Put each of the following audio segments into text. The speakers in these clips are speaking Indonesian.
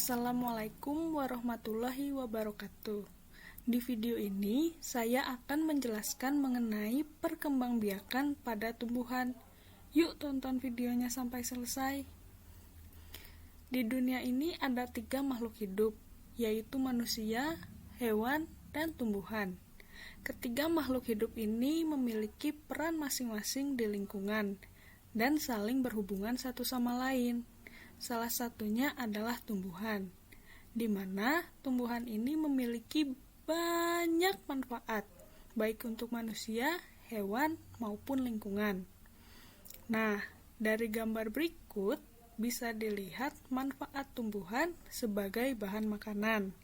Assalamualaikum warahmatullahi wabarakatuh. Di video ini, saya akan menjelaskan mengenai perkembangbiakan pada tumbuhan. Yuk tonton videonya sampai selesai. Di dunia ini ada 3 makhluk hidup, yaitu manusia, hewan, dan tumbuhan. Ketiga makhluk hidup ini memiliki peran masing-masing di lingkungan dan saling berhubungan satu sama lain. Salah satunya adalah tumbuhan, di mana tumbuhan ini memiliki banyak manfaat, baik untuk manusia, hewan, maupun lingkungan. Nah, dari gambar berikut bisa dilihat manfaat tumbuhan sebagai bahan makanan.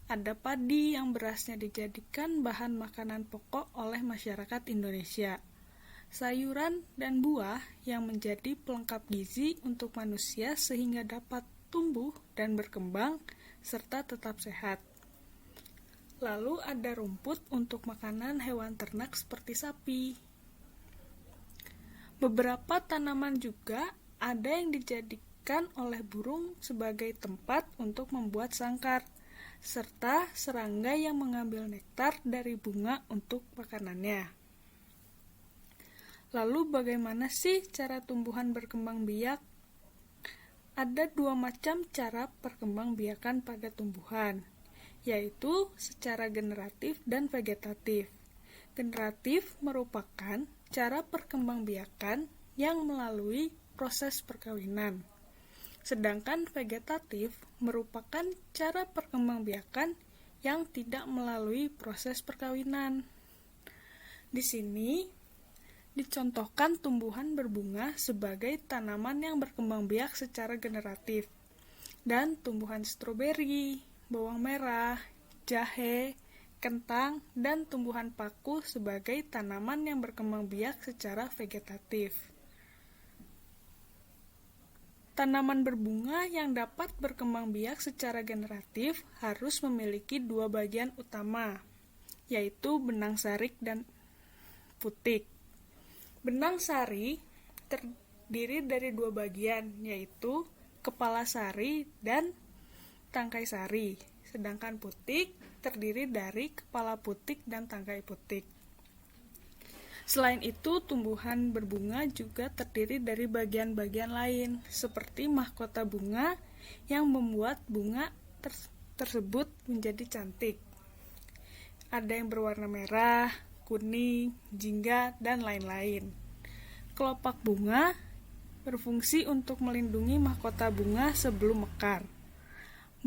Ada padi yang berasnya dijadikan bahan makanan pokok oleh masyarakat Indonesia. Sayuran dan buah yang menjadi pelengkap gizi untuk manusia sehingga dapat tumbuh dan berkembang serta tetap sehat. Lalu ada rumput untuk makanan hewan ternak seperti sapi. Beberapa tanaman juga ada yang dijadikan oleh burung sebagai tempat untuk membuat sangkar, serta serangga yang mengambil nektar dari bunga untuk makanannya. Lalu bagaimana sih cara tumbuhan berkembang biak? Ada 2 macam cara perkembangbiakan pada tumbuhan, yaitu secara generatif dan vegetatif. Generatif merupakan cara perkembangbiakan yang melalui proses perkawinan. Sedangkan vegetatif merupakan cara perkembangbiakan yang tidak melalui proses perkawinan. Di sini dicontohkan tumbuhan berbunga sebagai tanaman yang berkembang biak secara generatif, dan tumbuhan stroberi, bawang merah, jahe, kentang, dan tumbuhan paku sebagai tanaman yang berkembang biak secara vegetatif. Tanaman berbunga yang dapat berkembang biak secara generatif harus memiliki 2 bagian utama, yaitu benang sarik dan putik. Benang sari terdiri dari 2 bagian, yaitu kepala sari dan tangkai sari. Sedangkan putik terdiri dari kepala putik dan tangkai putik. Selain itu, tumbuhan berbunga juga terdiri dari bagian-bagian lain, seperti mahkota bunga yang membuat bunga tersebut menjadi cantik. Ada yang berwarna merah, kuning, jingga, dan lain-lain. Kelopak bunga berfungsi untuk melindungi mahkota bunga sebelum mekar.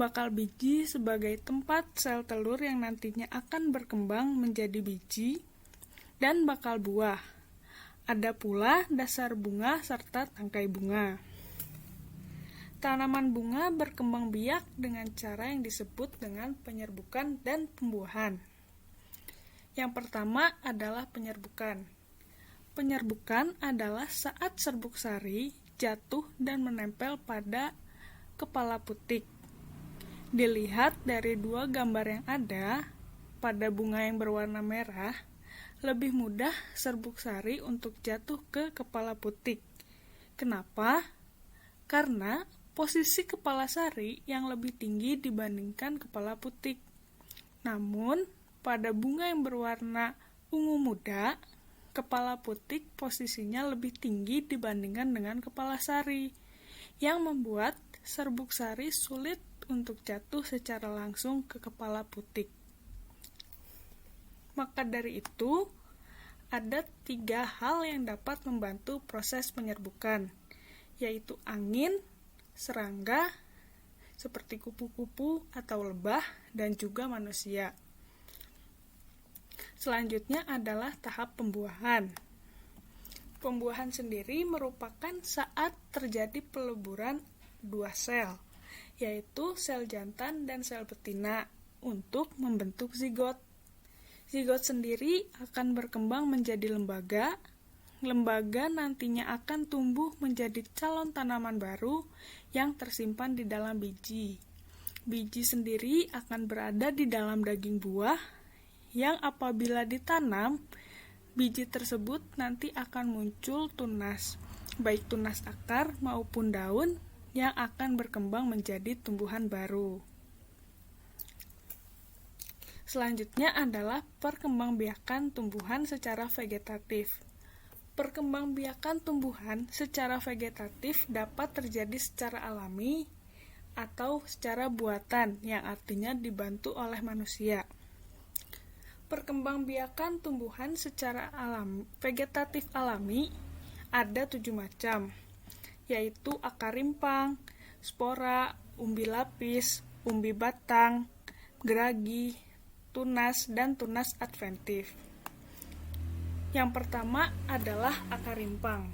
Bakal biji sebagai tempat sel telur yang nantinya akan berkembang menjadi biji, dan bakal buah. Ada pula dasar bunga serta tangkai bunga. Tanaman bunga berkembang biak dengan cara yang disebut dengan penyerbukan dan pembuahan. Yang pertama adalah penyerbukan. Penyerbukan adalah saat serbuk sari jatuh dan menempel pada kepala putik. Dilihat dari 2 gambar yang ada, pada bunga yang berwarna merah, lebih mudah serbuk sari untuk jatuh ke kepala putik. Kenapa? Karena posisi kepala sari yang lebih tinggi dibandingkan kepala putik. Namun, pada bunga yang berwarna ungu muda, kepala putik posisinya lebih tinggi dibandingkan dengan kepala sari, yang membuat serbuk sari sulit untuk jatuh secara langsung ke kepala putik. Maka dari itu, ada 3 hal yang dapat membantu proses penyerbukan, yaitu angin, serangga, seperti kupu-kupu atau lebah, dan juga manusia. Selanjutnya adalah tahap pembuahan. Pembuahan sendiri merupakan saat terjadi peleburan 2 sel, yaitu sel jantan dan sel betina, untuk membentuk zigot. Zigot sendiri akan berkembang menjadi lembaga. Lembaga nantinya akan tumbuh menjadi calon tanaman baru yang tersimpan di dalam biji. Biji sendiri akan berada di dalam daging buah, yang apabila ditanam, biji tersebut nanti akan muncul tunas, baik tunas akar maupun daun yang akan berkembang menjadi tumbuhan baru. Selanjutnya adalah perkembangbiakan tumbuhan secara vegetatif. Perkembangbiakan tumbuhan secara vegetatif dapat terjadi secara alami atau secara buatan, yang artinya dibantu oleh manusia. Perkembangbiakan tumbuhan secara vegetatif alami ada 7 macam, yaitu akar rimpang, spora, umbi lapis, umbi batang, geragi, tunas, dan tunas adventif. Yang pertama adalah akar rimpang.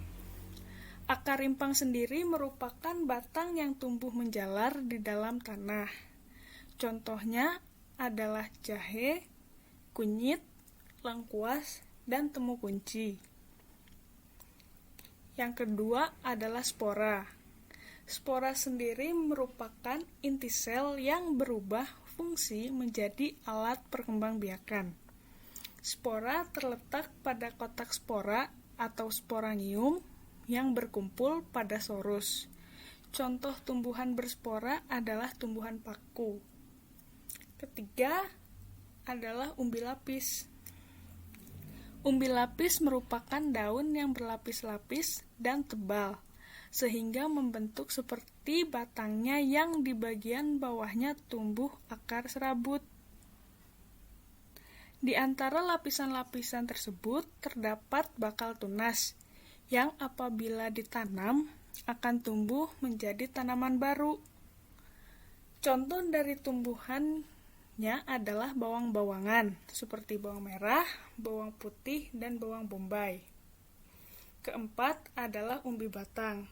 Akar rimpang sendiri merupakan batang yang tumbuh menjalar di dalam tanah. Contohnya adalah jahe, kunyit, lengkuas, dan temu kunci. Yang kedua adalah spora. Spora sendiri merupakan inti sel yang berubah fungsi menjadi alat perkembangbiakan. Spora terletak pada kotak spora atau sporangium yang berkumpul pada sorus. Contoh tumbuhan berspora adalah tumbuhan paku. Ketiga adalah umbi lapis. Umbi lapis merupakan daun yang berlapis-lapis dan tebal, sehingga membentuk seperti batangnya yang di bagian bawahnya tumbuh akar serabut. Di antara lapisan-lapisan tersebut terdapat bakal tunas, yang apabila ditanam akan tumbuh menjadi tanaman baru. Contoh dari tumbuhannya adalah bawang-bawangan, seperti bawang merah, bawang putih, dan bawang bombay. Keempat adalah umbi batang.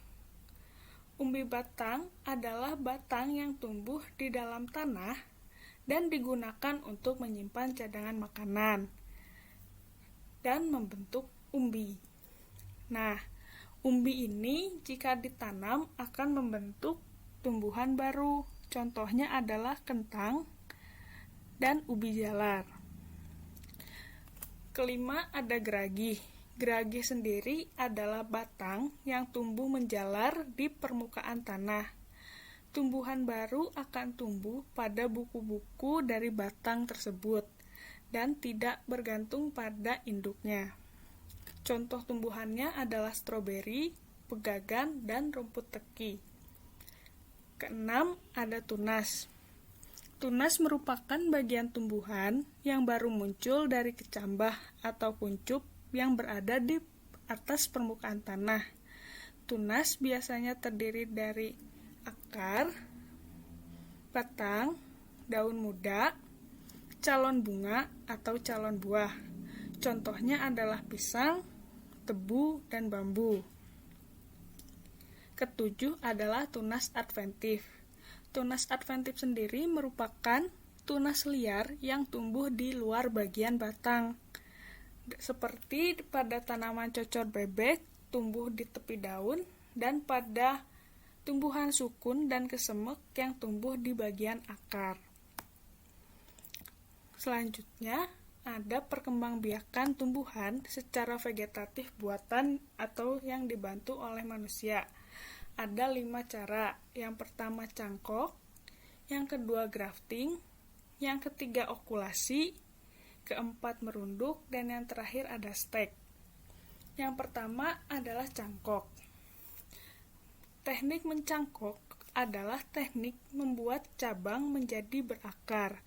Umbi batang adalah batang yang tumbuh di dalam tanah dan digunakan untuk menyimpan cadangan makanan dan membentuk umbi. Nah, umbi ini jika ditanam akan membentuk tumbuhan baru. Contohnya adalah kentang dan ubi jalar. Kelima ada geragi. Geragi sendiri adalah batang yang tumbuh menjalar di permukaan tanah. Tumbuhan baru akan tumbuh pada buku-buku dari batang tersebut dan tidak bergantung pada induknya. Contoh tumbuhannya adalah stroberi, pegagan, dan rumput teki. Keenam ada tunas. Tunas merupakan bagian tumbuhan yang baru muncul dari kecambah atau kuncup yang berada di atas permukaan tanah. Tunas biasanya terdiri dari akar, batang, daun muda, calon bunga atau calon buah. Contohnya adalah pisang, tebu, dan bambu. Ketujuh adalah tunas adventif. Tunas adventif sendiri merupakan tunas liar yang tumbuh di luar bagian batang. Seperti pada tanaman cocor bebek, tumbuh di tepi daun, dan pada tumbuhan sukun dan kesemek yang tumbuh di bagian akar. Selanjutnya, ada perkembangbiakan tumbuhan secara vegetatif buatan atau yang dibantu oleh manusia. Ada 5 cara. Yang pertama cangkok, yang kedua grafting, yang ketiga okulasi, keempat merunduk, dan yang terakhir ada stek. Yang pertama adalah cangkok. Teknik mencangkok adalah teknik membuat cabang menjadi berakar.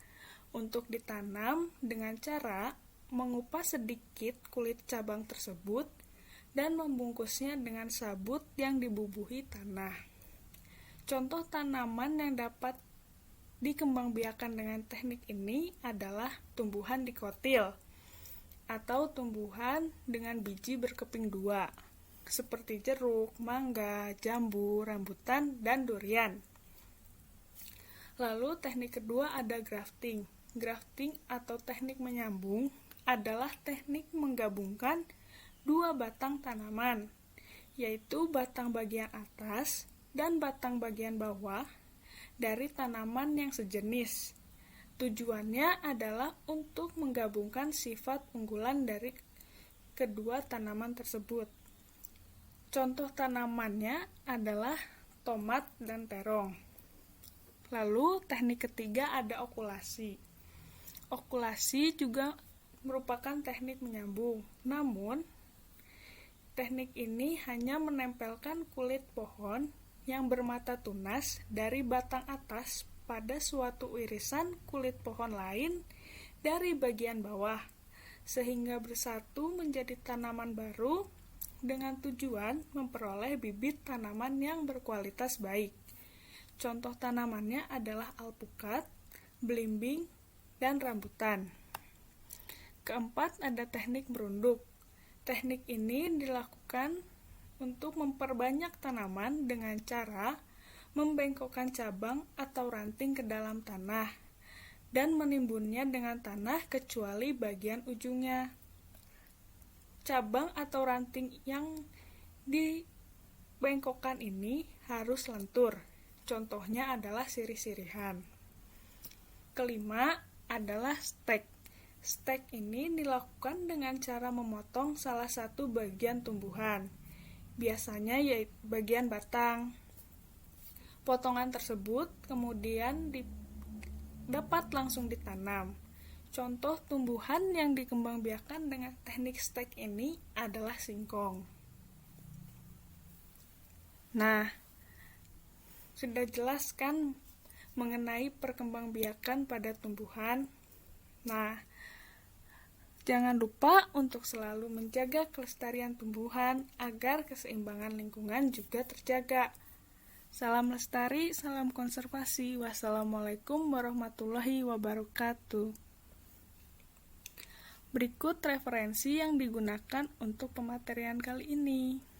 Untuk ditanam dengan cara mengupas sedikit kulit cabang tersebut dan membungkusnya dengan sabut yang dibubuhi tanah. Contoh tanaman yang dapat dikembangbiakan dengan teknik ini adalah tumbuhan dikotil atau tumbuhan dengan biji berkeping 2, seperti jeruk, mangga, jambu, rambutan, dan durian. Lalu teknik kedua ada grafting. Grafting atau teknik menyambung adalah teknik menggabungkan 2 batang tanaman, yaitu batang bagian atas dan batang bagian bawah dari tanaman yang sejenis. Tujuannya adalah untuk menggabungkan sifat unggulan dari kedua tanaman tersebut. Contoh tanamannya adalah tomat, dan terong. Lalu teknik ketiga ada okulasi. Okulasi juga merupakan teknik menyambung, namun teknik ini hanya menempelkan kulit pohon yang bermata tunas dari batang atas pada suatu irisan kulit pohon lain dari bagian bawah, sehingga bersatu menjadi tanaman baru dengan tujuan memperoleh bibit tanaman yang berkualitas baik. Contoh tanamannya adalah alpukat, belimbing, dan rambutan. Keempat, ada teknik merunduk. Teknik ini dilakukan untuk memperbanyak tanaman dengan cara membengkokkan cabang atau ranting ke dalam tanah dan menimbunnya dengan tanah kecuali bagian ujungnya. Cabang atau ranting yang dibengkokkan ini harus lentur. Contohnya adalah sirih-sirihan. Kelima adalah stek. Stek ini dilakukan dengan cara memotong salah satu bagian tumbuhan, biasanya yaitu bagian batang. Potongan tersebut kemudian dapat langsung ditanam. Contoh tumbuhan yang dikembangbiakan dengan teknik stek ini adalah singkong. Nah, sudah jelas kan mengenai perkembangbiakan pada tumbuhan. Nah, jangan lupa untuk selalu menjaga kelestarian tumbuhan agar keseimbangan lingkungan juga terjaga. Salam lestari, salam konservasi. Wassalamualaikum warahmatullahi wabarakatuh. Berikut referensi yang digunakan untuk pematerian kali ini.